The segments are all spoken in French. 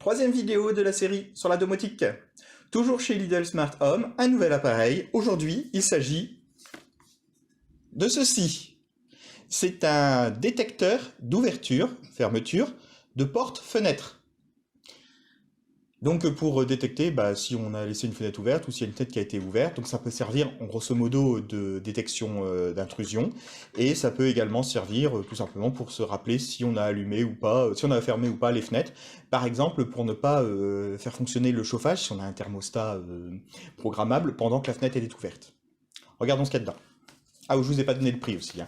Troisième vidéo de la série sur la domotique. Toujours chez Lidl Smart Home, un nouvel appareil. Aujourd'hui, il s'agit de ceci. C'est un détecteur d'ouverture, fermeture, de porte-fenêtre. Donc pour détecter si on a laissé une fenêtre ouverte ou s'il y a une fenêtre qui a été ouverte, donc ça peut servir en grosso modo de détection d'intrusion, et ça peut également servir tout simplement pour se rappeler si on a allumé ou pas, si on a fermé ou pas les fenêtres. Par exemple pour ne pas faire fonctionner le chauffage si on a un thermostat programmable pendant que la fenêtre elle est ouverte. Regardons ce qu'il y a dedans. Ah, je vous ai pas donné le prix aussi.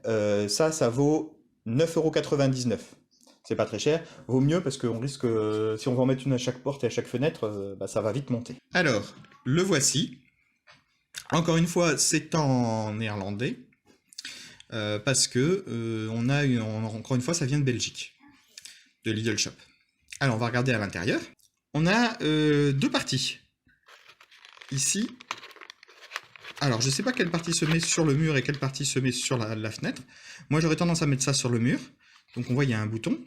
Ça vaut 9,99 €. C'est pas très cher, vaut mieux parce qu'on risque, si on va en mettre une à chaque porte et à chaque fenêtre, ça va vite monter. Alors, le voici. Encore une fois, c'est en néerlandais, parce que encore une fois, ça vient de Belgique, de Lidl Shop. Alors, on va regarder à l'intérieur. On a deux parties. Ici, alors je sais pas quelle partie se met sur le mur et quelle partie se met sur la fenêtre. Moi, j'aurais tendance à mettre ça sur le mur. Donc on voit il y a un bouton.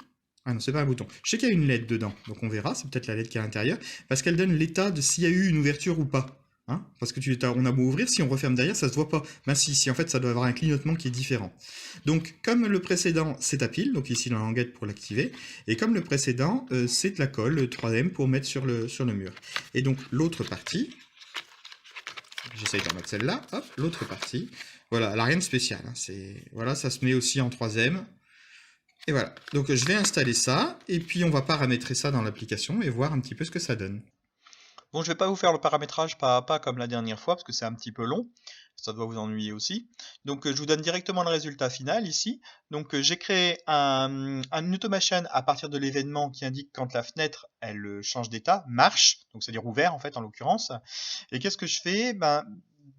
Ah non, c'est pas un bouton. Je sais qu'il y a une LED dedans, donc on verra, c'est peut-être la LED qui est à l'intérieur, parce qu'elle donne l'état de s'il y a eu une ouverture ou pas. Parce que on a beau ouvrir, si on referme derrière, ça se voit pas. Ben si en fait ça doit avoir un clignotement qui est différent. Donc comme le précédent, c'est à pile, donc ici la languette pour l'activer, et comme le précédent, c'est de la colle 3M pour mettre sur le mur. Et donc l'autre partie, j'essaye d'en mettre celle-là, hop, l'autre partie, voilà, elle n'a rien de spécial, voilà, ça se met aussi en 3M. Et voilà, donc je vais installer ça, et puis on va paramétrer ça dans l'application et voir un petit peu ce que ça donne. Bon, je vais pas vous faire le paramétrage pas à pas comme la dernière fois, parce que c'est un petit peu long, ça doit vous ennuyer aussi. Donc je vous donne directement le résultat final ici. Donc j'ai créé un automation à partir de l'événement qui indique quand la fenêtre, elle change d'état, marche, donc c'est-à-dire ouvert en fait en l'occurrence. Et qu'est-ce que je fais?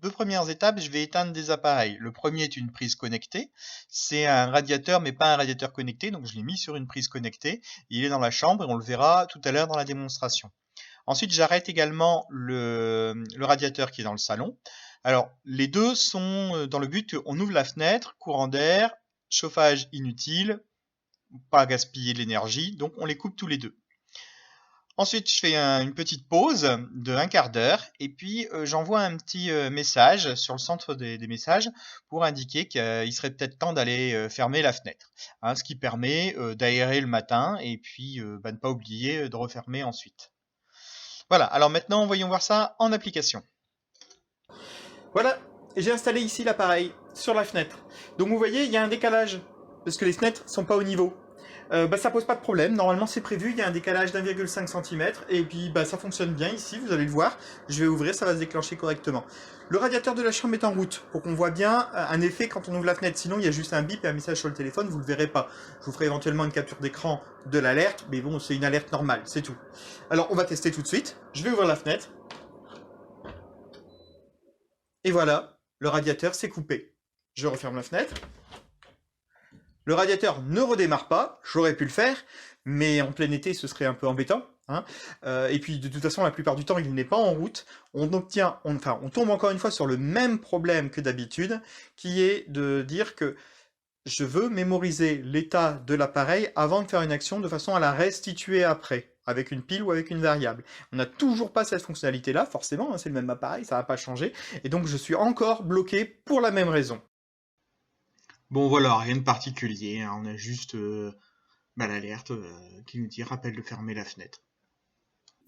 Deux premières étapes, je vais éteindre des appareils. Le premier est une prise connectée. C'est un radiateur, mais pas un radiateur connecté. Donc je l'ai mis sur une prise connectée. Il est dans la chambre et on le verra tout à l'heure dans la démonstration. Ensuite, j'arrête également le radiateur qui est dans le salon. Alors, les deux sont dans le but qu'on ouvre la fenêtre, courant d'air, chauffage inutile, pas gaspiller de l'énergie. Donc on les coupe tous les deux. Ensuite, je fais une petite pause de un quart d'heure et puis j'envoie un petit message sur le centre des messages pour indiquer qu'il serait peut-être temps d'aller fermer la fenêtre. Ce qui permet d'aérer le matin et puis ne pas oublier de refermer ensuite. Voilà, alors maintenant voyons voir ça en application. Voilà, j'ai installé ici l'appareil sur la fenêtre. Donc vous voyez, il y a un décalage parce que les fenêtres ne sont pas au niveau. Ça pose pas de problème, normalement c'est prévu, il y a un décalage d'1,5 cm et puis ça fonctionne bien ici, vous allez le voir, je vais ouvrir, ça va se déclencher correctement. Le radiateur de la chambre est en route pour qu'on voit bien un effet quand on ouvre la fenêtre, sinon il y a juste un bip et un message sur le téléphone, vous le verrez pas. Je vous ferai éventuellement une capture d'écran de l'alerte, mais bon c'est une alerte normale, c'est tout. Alors on va tester tout de suite, je vais ouvrir la fenêtre. Et voilà, le radiateur s'est coupé. Je referme la fenêtre. Le radiateur ne redémarre pas, j'aurais pu le faire, mais en plein été ce serait un peu embêtant. Et puis de toute façon la plupart du temps il n'est pas en route. On tombe encore une fois sur le même problème que d'habitude, qui est de dire que je veux mémoriser l'état de l'appareil avant de faire une action de façon à la restituer après, avec une pile ou avec une variable. On n'a toujours pas cette fonctionnalité-là, forcément, c'est le même appareil, ça va pas changer, et donc je suis encore bloqué pour la même raison. Bon voilà, rien de particulier, on a juste l'alerte qui nous dit rappel de fermer la fenêtre.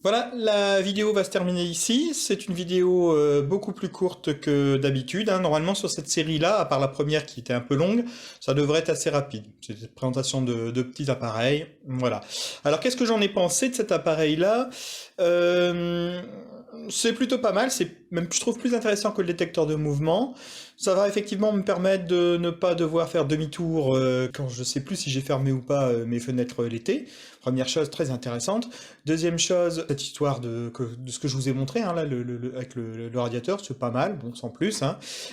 Voilà, la vidéo va se terminer ici. C'est une vidéo beaucoup plus courte que d'habitude. Normalement, sur cette série-là, à part la première qui était un peu longue, ça devrait être assez rapide. C'est une présentation de petits appareils. Voilà. Alors, qu'est-ce que j'en ai pensé de cet appareil-là? C'est plutôt pas mal. C'est même, je trouve, plus intéressant que le détecteur de mouvement. Ça va effectivement me permettre de ne pas devoir faire demi-tour quand je sais plus si j'ai fermé ou pas mes fenêtres l'été. Première chose très intéressante. Deuxième chose, cette histoire de ce que je vous ai montré, là, avec le radiateur, c'est pas mal, bon, sans plus.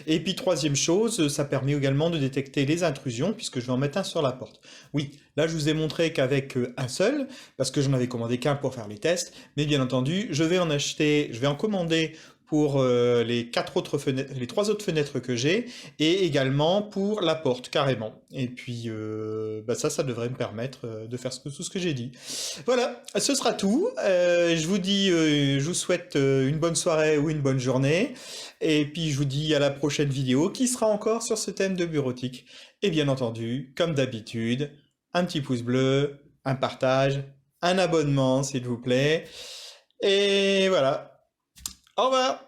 Et puis troisième chose, ça permet également de détecter les intrusions, puisque je vais en mettre un sur la porte. Oui, là je vous ai montré qu'avec un seul, parce que j'en avais commandé qu'un pour faire les tests, mais bien entendu, je vais en commander pour les trois autres fenêtres que j'ai, et également pour la porte, carrément. Et puis, ça devrait me permettre de faire tout ce que j'ai dit. Voilà, ce sera tout. Je vous souhaite une bonne soirée ou une bonne journée. Et puis, je vous dis à la prochaine vidéo qui sera encore sur ce thème de bureautique. Et bien entendu, comme d'habitude, un petit pouce bleu, un partage, un abonnement, s'il vous plaît. Et voilà. Au revoir!